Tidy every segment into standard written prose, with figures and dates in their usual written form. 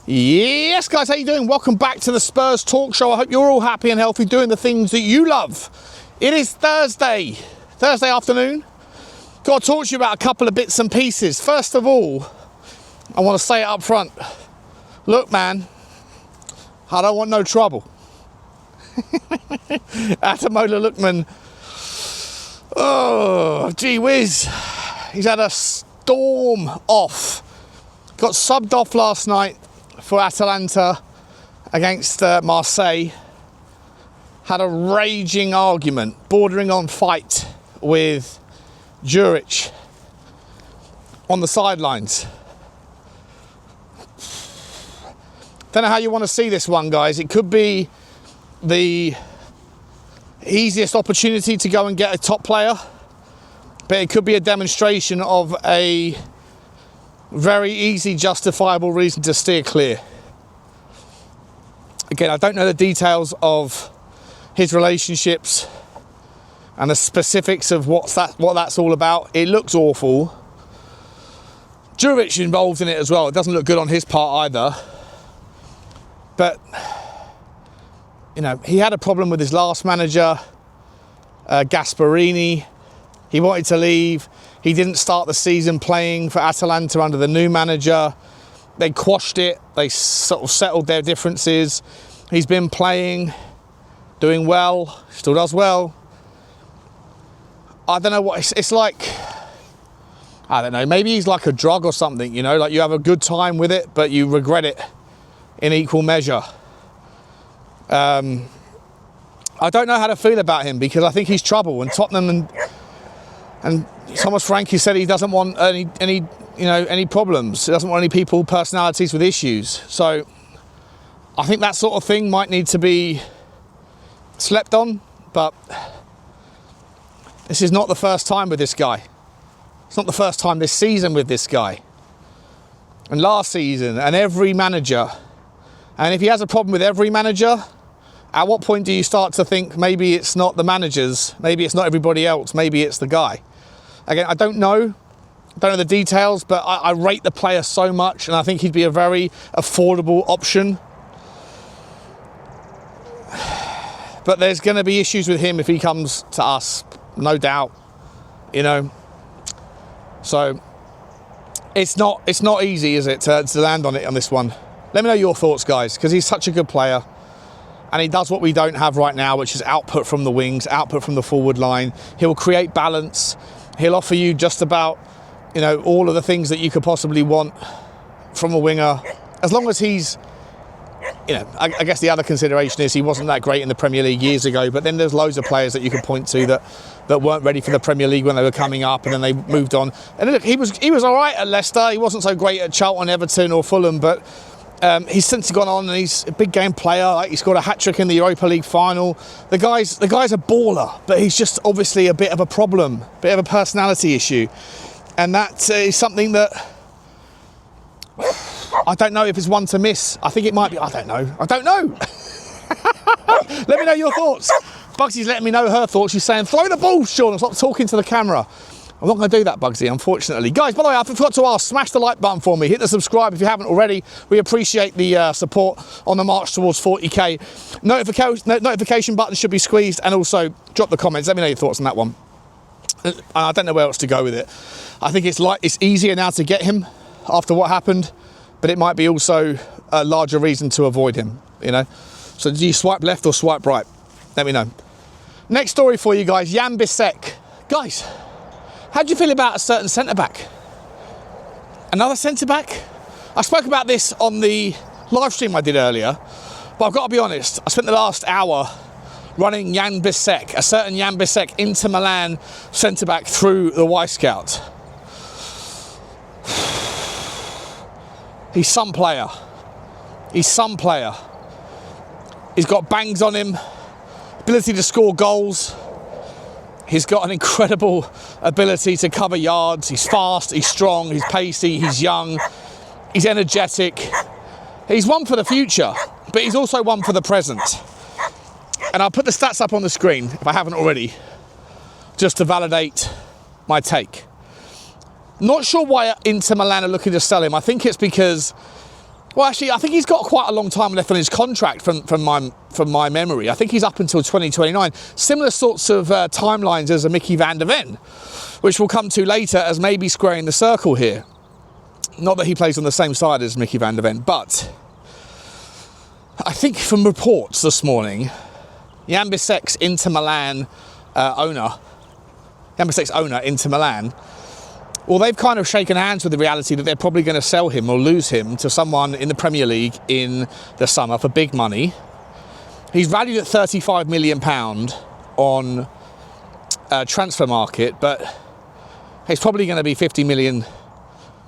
Yes, guys, how you doing? Welcome back to the Spurs Talk Show. I hope you're all happy and healthy doing the things that you love. It is Thursday afternoon. Got to talk to you about a couple of bits and pieces. First of all, I want to say it up front. Look, man, I don't want no trouble. Ademola Lookman, oh, gee whiz. He's had a storm off. Got subbed off last night for Atalanta against Marseille. Had a raging argument, bordering on fight with Juric on the sidelines. Don't know how you want to see this one, guys. It could be the easiest opportunity to go and get a top player, but it could be a demonstration of a very easy, justifiable reason to steer clear. Again, I don't know the details of his relationships and the specifics of what that's all about. It looks awful. Juric involved in it as well. It doesn't look good on his part either. But, you know, he had a problem with his last manager, Gasperini. He wanted to leave. He didn't start the season playing for Atalanta under the new manager. They quashed it. They sort of settled their differences. He's been playing, doing well, still does well. I don't know what it's like. I don't know. Maybe he's like a drug or something, you know, like you have a good time with it, but you regret it in equal measure. I don't know how to feel about him because I think he's trouble, and Tottenham and Thomas Frankie said he doesn't want any problems. He doesn't want any people, personalities with issues. So I think that sort of thing might need to be slept on, but this is not the first time with this guy. It's not the first time this season with this guy. And last season, and every manager. And if he has a problem with every manager, at what point do you start to think maybe it's not the managers, maybe it's not everybody else, maybe it's the guy? Again, I don't know the details, but I rate the player so much, and I think he'd be a very affordable option. But there's going to be issues with him if he comes to us, no doubt, you know. So it's not easy, is it, to land on this one? Let me know your thoughts, guys, because he's such a good player. And he does what we don't have right now, which is output from the wings, output from the forward line. He'll create balance. He'll offer you just about, you know, all of the things that you could possibly want from a winger. As long as he's, you know, I guess the other consideration is he wasn't that great in the Premier League years ago, but then there's loads of players that you can point to that weren't ready for the Premier League when they were coming up, and then they moved on. And look, he was all right at Leicester. He wasn't so great at Charlton, Everton or Fulham, but he's since gone on and he's a big game player. Like, he scored a hat-trick in the Europa League final. The guy's a baller, but he's just obviously a bit of a problem, a bit of a personality issue. And that is something that I don't know if it's one to miss. I think it might be. I don't know. Let me know your thoughts. Bugsy's letting me know her thoughts. She's saying, throw the ball, Sean, and stop talking to the camera. I'm not going to do that, Bugsy, unfortunately. Guys, by the way, I forgot to ask, smash the like button for me. Hit the subscribe if you haven't already. We appreciate the support on the march towards 40k. Notification button should be squeezed, and also drop the comments. Let me know your thoughts on that one. I don't know where else to go with it. I think it's easier now to get him after what happened, but it might be also a larger reason to avoid him, you know. So do you swipe left or swipe right? Let me know. Next story for you guys, Yves Bissock. Guys, how do you feel about a certain centre-back? Another centre-back? I spoke about this on the live stream I did earlier, but I've got to be honest, I spent the last hour running Yves Bissock, a certain Yves Bissock, Inter Milan centre-back through the Y-Scout. He's some player. He's got bangs on him, ability to score goals. He's got an incredible ability to cover yards. He's fast, he's strong, he's pacey, he's young, he's energetic. He's one for the future, but he's also one for the present. And I'll put the stats up on the screen, if I haven't already, just to validate my take. Not sure why Inter Milan are looking to sell him. I think it's because Well, actually, I think he's got quite a long time left on his contract from my memory. I think he's up until 2029. Similar sorts of timelines as a Micky van de Ven, which we'll come to later as maybe squaring the circle here. Not that he plays on the same side as Micky van de Ven, but I think from reports this morning, Yves Bisseck's Inter Milan owner, Inter Milan, well, they've kind of shaken hands with the reality that they're probably going to sell him or lose him to someone in the Premier League in the summer for big money. He's valued at £35 million on transfer market, but it's probably going to be 50 million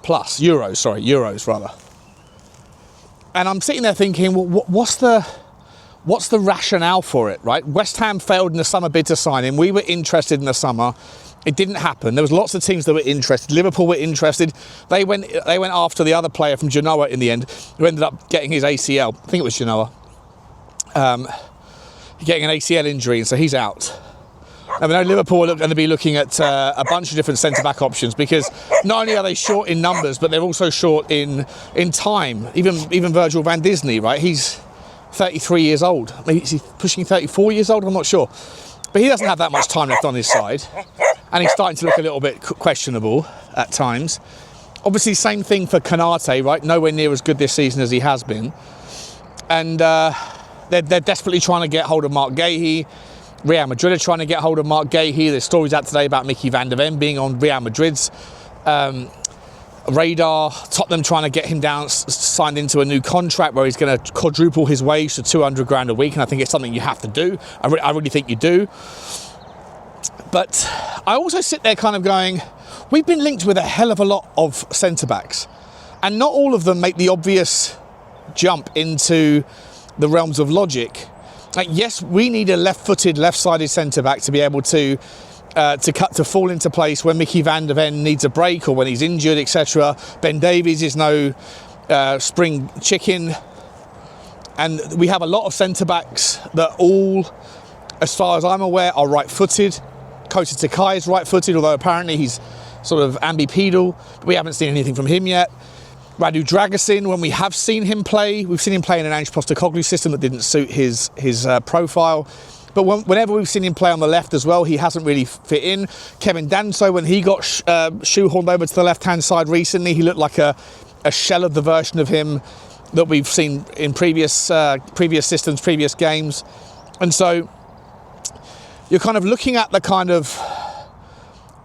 plus euros rather. And I'm sitting there thinking, well, what's the rationale for it, right? West Ham failed in the summer bid to sign him. We were interested in the summer. It didn't happen. There was lots of teams that were interested. Liverpool were interested. They went after the other player from Genoa in the end, who ended up getting his ACL. I think it was Genoa. Getting an ACL injury, and so he's out. I mean, Liverpool are going to be looking at a bunch of different centre-back options, because not only are they short in numbers, but they're also short in time. Even Virgil van Disney, right? He's 33 years old. Maybe is he pushing 34 years old? I'm not sure. But he doesn't have that much time left on his side. And he's starting to look a little bit questionable at times. Obviously, same thing for Konate, right? Nowhere near as good this season as he has been. And they're desperately trying to get hold of Mark Gahey. Real Madrid are trying to get hold of Mark Gahey. There's stories out today about Micky van de Ven being on Real Madrid's radar. Tottenham trying to get him down, signed into a new contract where he's going to quadruple his wage to 200 grand a week. And I think it's something you have to do. I really think you do. But I also sit there kind of going, we've been linked with a hell of a lot of centre-backs, and not all of them make the obvious jump into the realms of logic. Like, yes, we need a left-footed, left-sided centre-back to be able to fall into place when Micky van de Ven needs a break or when he's injured, etc. Ben Davies is no spring chicken. And we have a lot of centre-backs that all, as far as I'm aware, are right-footed. Kota Takai is right-footed, although apparently he's sort of ambipedal. We haven't seen anything from him yet. Radu Dragusin, when we have seen him play, we've seen him play in an Ange Postecoglou system that didn't suit his profile. But whenever we've seen him play on the left as well, he hasn't really fit in. Kevin Danso, when he got shoehorned over to the left-hand side recently, he looked like a shell of the version of him that we've seen in previous systems, previous games. And so you're kind of looking at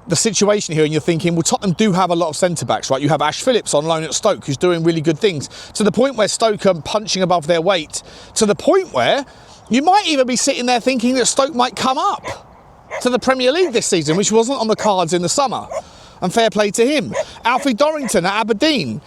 the situation here, and you're thinking, well, Tottenham do have a lot of centre-backs, right? You have Ash Phillips on loan at Stoke, who's doing really good things, to the point where Stoke are punching above their weight, to the point where you might even be sitting there thinking that Stoke might come up to the Premier League this season, which wasn't on the cards in the summer. And fair play to him. Alfie Dorrington at Aberdeen,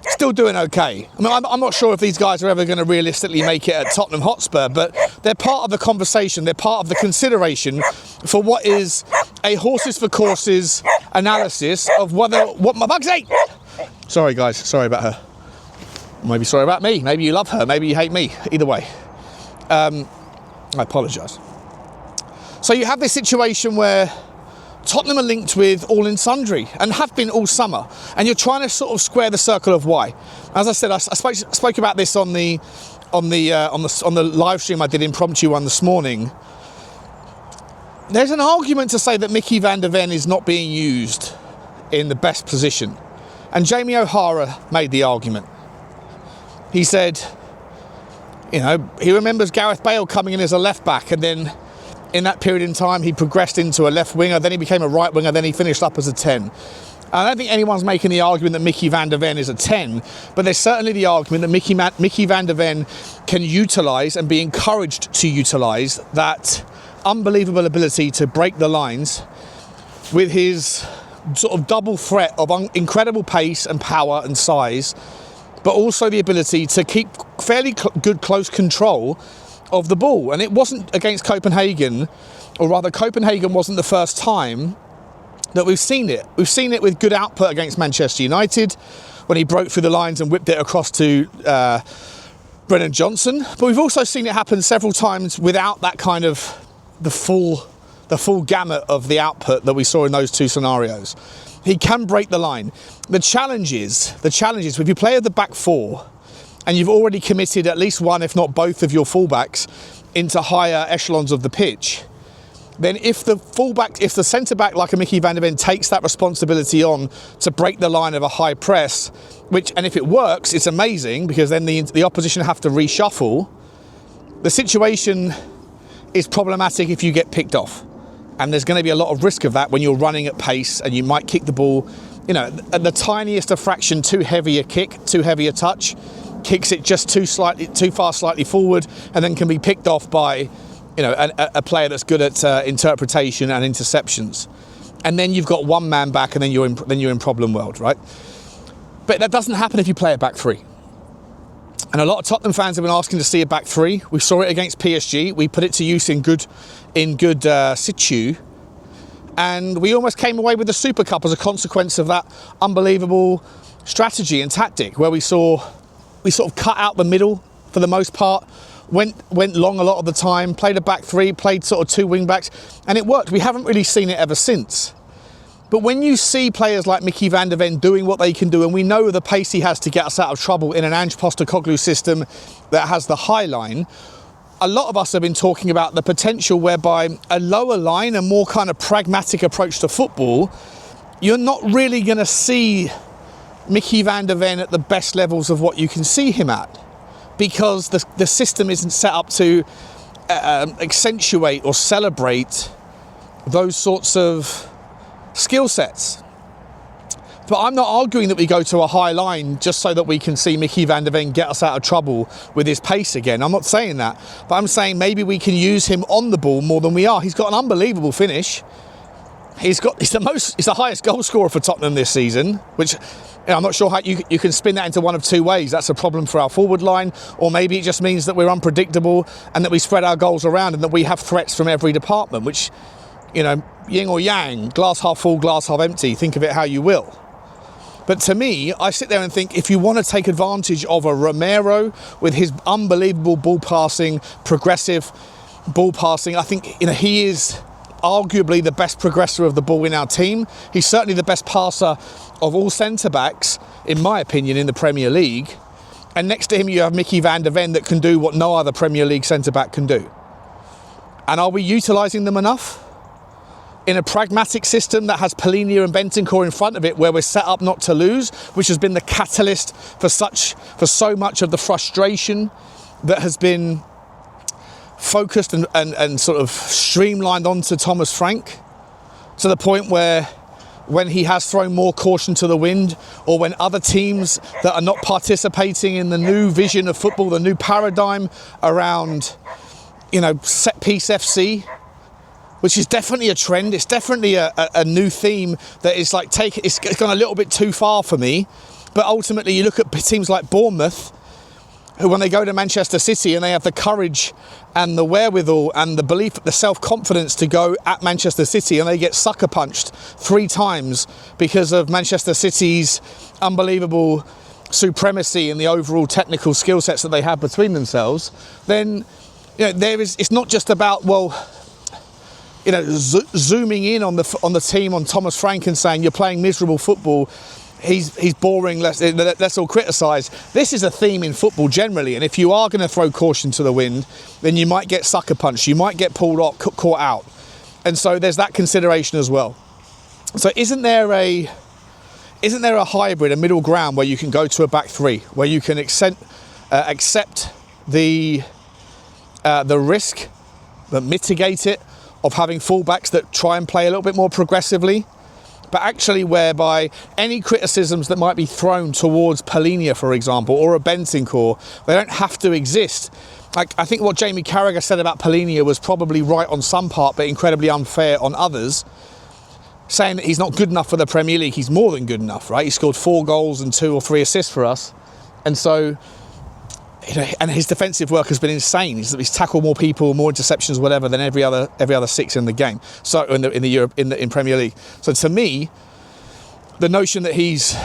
still doing okay. I mean, I'm not sure if these guys are ever going to realistically make it at Tottenham Hotspur, but they're part of the conversation, they're part of the consideration for what is a horses for courses analysis of what my bugs ate. Sorry guys, sorry about her. Maybe sorry about me, maybe you love her, maybe you hate me, either way. I apologise. So you have this situation where Tottenham are linked with all in sundry and have been all summer, and you're trying to sort of square the circle of why. As I said, I spoke about this on the live stream I did impromptu one this morning. There's an argument to say that Micky van de Ven is not being used in the best position, and Jamie O'Hara made the argument. He said, you know, he remembers Gareth Bale coming in as a left back, and then in that period in time, he progressed into a left winger, then he became a right winger, then he finished up as a 10. I don't think anyone's making the argument that Micky van de Ven is a 10, but there's certainly the argument that Micky van de Ven can utilise and be encouraged to utilise that unbelievable ability to break the lines with his sort of double threat of incredible pace and power and size, but also the ability to keep fairly good close control of the ball. And it wasn't against Copenhagen, or rather Copenhagen wasn't the first time that we've seen it. We've seen it with good output against Manchester United when he broke through the lines and whipped it across to Brennan Johnson, but we've also seen it happen several times without that kind of the full gamut of the output that we saw in those two scenarios. He can break the line. The challenge is if you play at the back four and you've already committed at least one, if not both, of your fullbacks into higher echelons of the pitch, then if the centre-back like a Micky van der Ven takes that responsibility on to break the line of a high press, and if it works, it's amazing, because then the opposition have to reshuffle. The situation is problematic if you get picked off. And there's going to be a lot of risk of that when you're running at pace and you might kick the ball, at the tiniest of fraction too heavy a kick, too heavy a touch, kicks it just too far slightly forward, and then can be picked off by a player that's good at interpretation and interceptions. And then you've got one man back, and then you're in problem world, right? But that doesn't happen if you play a back three. And a lot of Tottenham fans have been asking to see a back three. We saw it against PSG. We put it to use in good situ. And we almost came away with the Super Cup as a consequence of that unbelievable strategy and tactic, where we sort of cut out the middle for the most part, went long a lot of the time, played a back three, played sort of two wing backs, and it worked. We haven't really seen it ever since. But when you see players like Micky van der Ven doing what they can do, and we know the pace he has to get us out of trouble in an Ange Postecoglou system that has the high line, a lot of us have been talking about the potential whereby a lower line, a more kind of pragmatic approach to football, you're not really going to see Micky van der Ven at the best levels of what you can see him at, because the system isn't set up to accentuate or celebrate those sorts of skill sets. But I'm not arguing that we go to a high line just so that we can see Micky van der Ven get us out of trouble with his pace again. I'm not saying that, but I'm saying maybe we can use him on the ball more than we are. He's got an unbelievable finish. He's the highest goal scorer for Tottenham this season, which I'm not sure how you can spin that into one of two ways. That's a problem for our forward line, or maybe it just means that we're unpredictable and that we spread our goals around and that we have threats from every department, which, yin or yang, glass half full, glass half empty, think of it how you will. But to me, I sit there and think, if you want to take advantage of a Romero with his unbelievable ball passing, progressive ball passing, I think he is arguably the best progressor of the ball in our team. He's certainly the best passer of all centre-backs, in my opinion, in the Premier League. And next to him, you have Micky van der Ven that can do what no other Premier League centre-back can do. And are we utilising them enough? In a pragmatic system that has Palhinha and Bentancur in front of it, where we're set up not to lose, which has been the catalyst for so much of the frustration that has been focused and sort of streamlined onto Thomas Frank, to the point where when he has thrown more caution to the wind, or when other teams that are not participating in the new vision of football, the new paradigm around, set piece FC, which is definitely a trend. It's definitely a new theme that is like it's gone a little bit too far for me. But ultimately, you look at teams like Bournemouth, who, when they go to Manchester City and they have the courage and the wherewithal and the belief, the self-confidence to go at Manchester City, and they get sucker punched 3 times because of Manchester City's unbelievable supremacy and the overall technical skill sets that they have between themselves, then it's not just about zooming in on the team, on Thomas Frank, and saying you're playing miserable football, he's boring, let's all criticise. This is a theme in football generally, and if you are going to throw caution to the wind, then you might get sucker punched, you might get caught out, and so there's that consideration as well. So isn't there a hybrid, a middle ground, where you can go to a back three, where you can accept the risk, but mitigate it, of having fullbacks that try and play a little bit more progressively, but actually whereby any criticisms that might be thrown towards Palhinha, for example, or a Bentancur, they don't have to exist. Like, I think what Jamie Carragher said about Palhinha was probably right on some part, but incredibly unfair on others, saying that he's not good enough for the Premier League. He's more than good enough, right? He scored 4 goals and 2 or 3 assists for us, and so, and his defensive work has been insane. He's tackled more people, more interceptions, whatever, than every other 6 in the game. So in Premier League. So to me, the notion that he's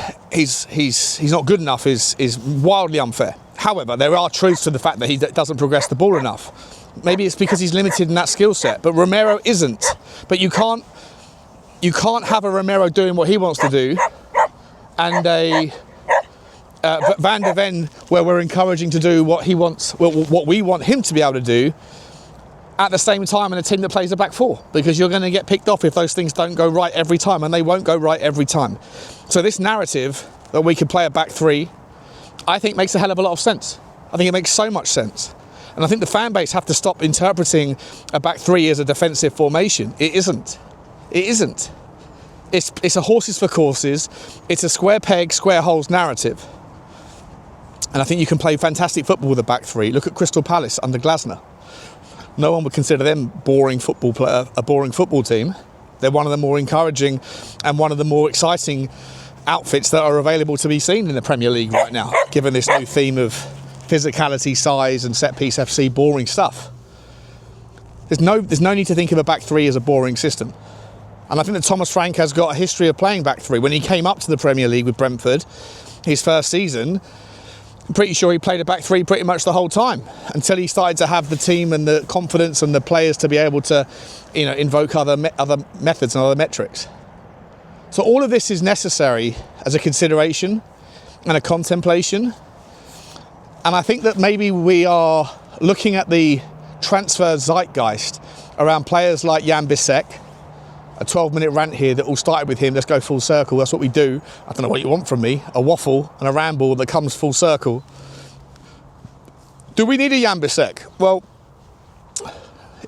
not good enough is wildly unfair. However, there are truths to the fact that he doesn't progress the ball enough. Maybe it's because he's limited in that skill set, but Romero isn't. But you can't have a Romero doing what he wants to do, and Van de Ven, where we're encouraging to do what he wants, what we want him to be able to do, at the same time in a team that plays a back four, because you're going to get picked off if those things don't go right every time, and they won't go right every time. So this narrative that we could play a back three, I think makes a hell of a lot of sense. I think it makes so much sense. And I think the fan base have to stop interpreting a back three as a defensive formation. It isn't. It isn't. It's a horses for courses. It's a square peg, square holes narrative. And I think you can play fantastic football with a back three. Look at Crystal Palace under Glasner. No one would consider them a boring football team. They're one of the more encouraging and one of the more exciting outfits that are available to be seen in the Premier League right now, given this new theme of physicality, size and set-piece FC, boring stuff. There's no need to think of a back three as a boring system. And I think that Thomas Frank has got a history of playing back three. When he came up to the Premier League with Brentford, his first season, I'm pretty sure he played a back three pretty much the whole time, until he started to have the team and the confidence and the players to be able to, invoke other methods and other metrics. So all of this is necessary as a consideration and a contemplation. And I think that maybe we are looking at the transfer zeitgeist around players like Jan Bisseck. A 12-minute rant here that all started with him. Let's go full circle. That's what we do. I don't know what you want from me. A waffle and a ramble that comes full circle. Do we need a Jan Bisseck? Well,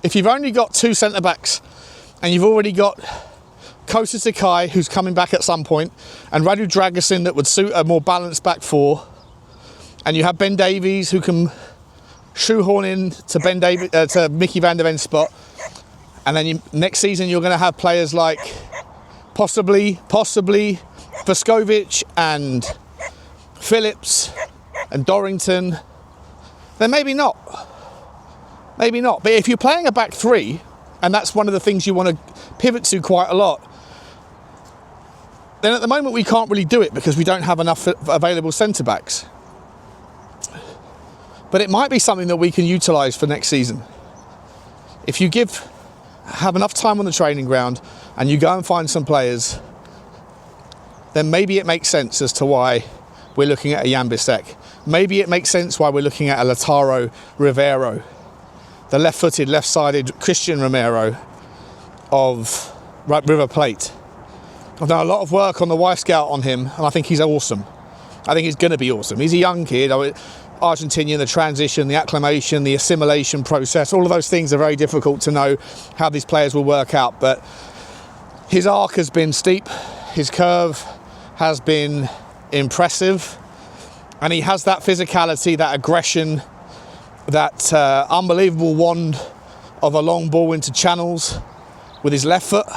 if you've only got two centre-backs and you've already got Kosa Sakai, who's coming back at some point, and Radu Dragusin that would suit a more balanced back four, and you have Ben Davies who can shoehorn in to to Micky van der Ven's spot, and then next season you're going to have players like possibly Voskovic and Phillips and Dorrington, then maybe not. Maybe not. But if you're playing a back three, and that's one of the things you want to pivot to quite a lot, then at the moment we can't really do it because we don't have enough available centre-backs. But it might be something that we can utilise for next season. If you have enough time on the training ground and you go and find some players, then maybe it makes sense as to why we're looking at a Jan Bisseck. Maybe it makes sense why we're looking at a Lautaro Rivero, the left-footed, left-sided Christian Romero of River Plate. I've done a lot of work on the Y-Scout on him, and I think he's awesome. I think he's going to be awesome. He's a young kid. Argentinian, the transition, the acclimation, the assimilation process, all of those things are very difficult to know how these players will work out. But his arc has been steep, his curve has been impressive, and he has that physicality, that aggression, that unbelievable wand of a long ball into channels with his left foot.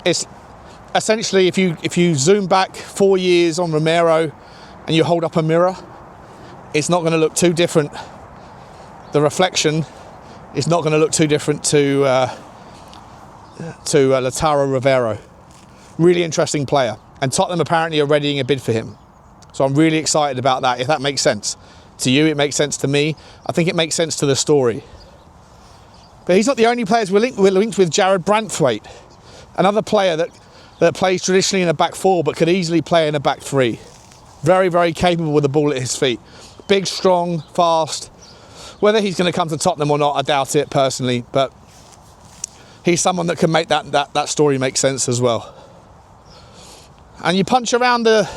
It's essentially, if you zoom back 4 years on Romero and you hold up a mirror, it's not going to look too different. The reflection is not going to look too different to Lautaro Rivero. Really interesting player. And Tottenham apparently are readying a bid for him. So I'm really excited about that, if that makes sense. To you, it makes sense to me. I think it makes sense to the story. But he's not the only players we're linked with. Jared Branthwaite, another player that plays traditionally in a back four but could easily play in a back three. Very, very capable with the ball at his feet. Big, strong, fast. Whether he's going to come to Tottenham or not, I doubt it personally, but he's someone that can make that story make sense as well. And you punch around the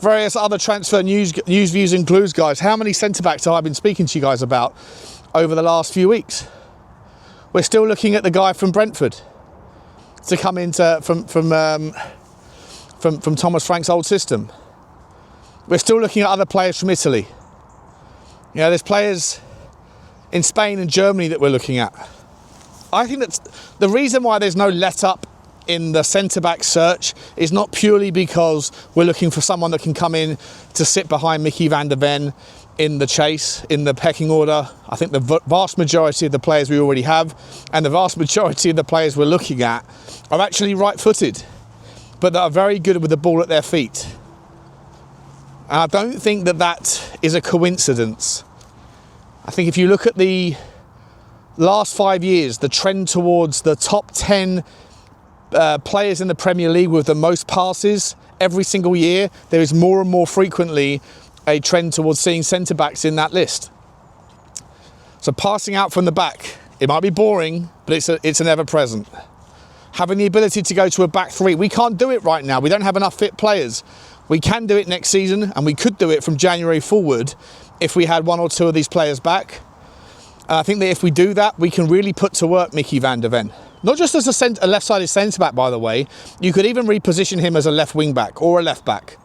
various other transfer news, views and clues, guys. How many centre-backs have I been speaking to you guys about over the last few weeks? We're still looking at the guy from Brentford to come into from Thomas Frank's old system. We're still looking at other players from Italy. You know, there's players in Spain and Germany that we're looking at. I think that the reason why there's no let-up in the centre-back search is not purely because we're looking for someone that can come in to sit behind Micky van der Ven in the chase, in the pecking order. I think the vast majority of the players we already have and the vast majority of the players we're looking at are actually right-footed, but that are very good with the ball at their feet. And I don't think that is a coincidence. I think if you look at the last 5 years, the trend towards the top 10 players in the Premier League with the most passes every single year, there is more and more frequently a trend towards seeing centre-backs in that list. So passing out from the back, it might be boring, but it's an ever-present. Having the ability to go to a back three, we can't do it right now. We don't have enough fit players. We can do it next season, and we could do it from January forward if we had 1 or 2 of these players back. And I think that if we do that, we can really put to work Micky van der Ven. Not just as a left-sided centre-back, by the way. You could even reposition him as a left wing-back or a left-back.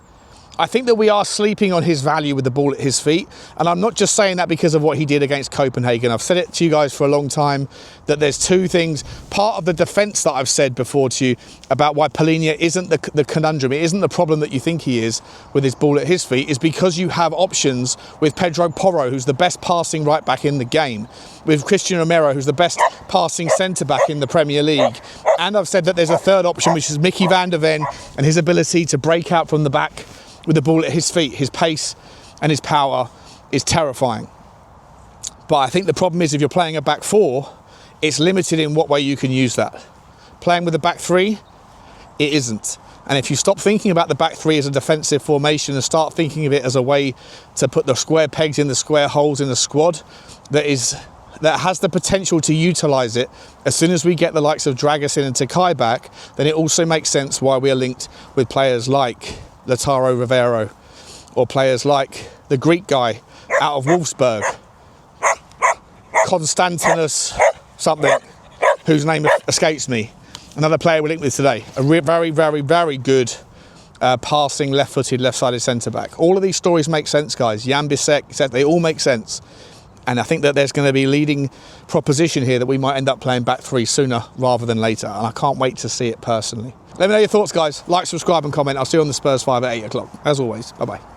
I think that we are sleeping on his value with the ball at his feet. And I'm not just saying that because of what he did against Copenhagen. I've said it to you guys for a long time, that there's 2 things. Part of the defence that I've said before to you about why Palhinha isn't the conundrum, it isn't the problem that you think he is with his ball at his feet, is because you have options with Pedro Porro, who's the best passing right back in the game, with Christian Romero, who's the best passing centre-back in the Premier League. And I've said that there's a third option, which is Micky van der Ven and his ability to break out from the back with the ball at his feet. His pace and his power is terrifying. But I think the problem is if you're playing a back 4, it's limited in what way you can use that. Playing with a back 3, it isn't. And if you stop thinking about the back 3 as a defensive formation and start thinking of it as a way to put the square pegs in the square holes in the squad, that has the potential to utilise it, as soon as we get the likes of Dragusin and Takai back, then it also makes sense why we are linked with players like Lautaro Rivero, or players like the Greek guy out of Wolfsburg, Konstantinos something, whose name escapes me. Another player we're linked with today. A very, very, very good passing, left-footed, left-sided centre-back. All of these stories make sense, guys. Jan Bisseck, they all make sense. And I think that there's going to be a leading proposition here that we might end up playing back 3 sooner rather than later. And I can't wait to see it personally. Let me know your thoughts, guys. Like, subscribe and comment. I'll see you on the Spurs 5 at 8 o'clock. As always, bye-bye.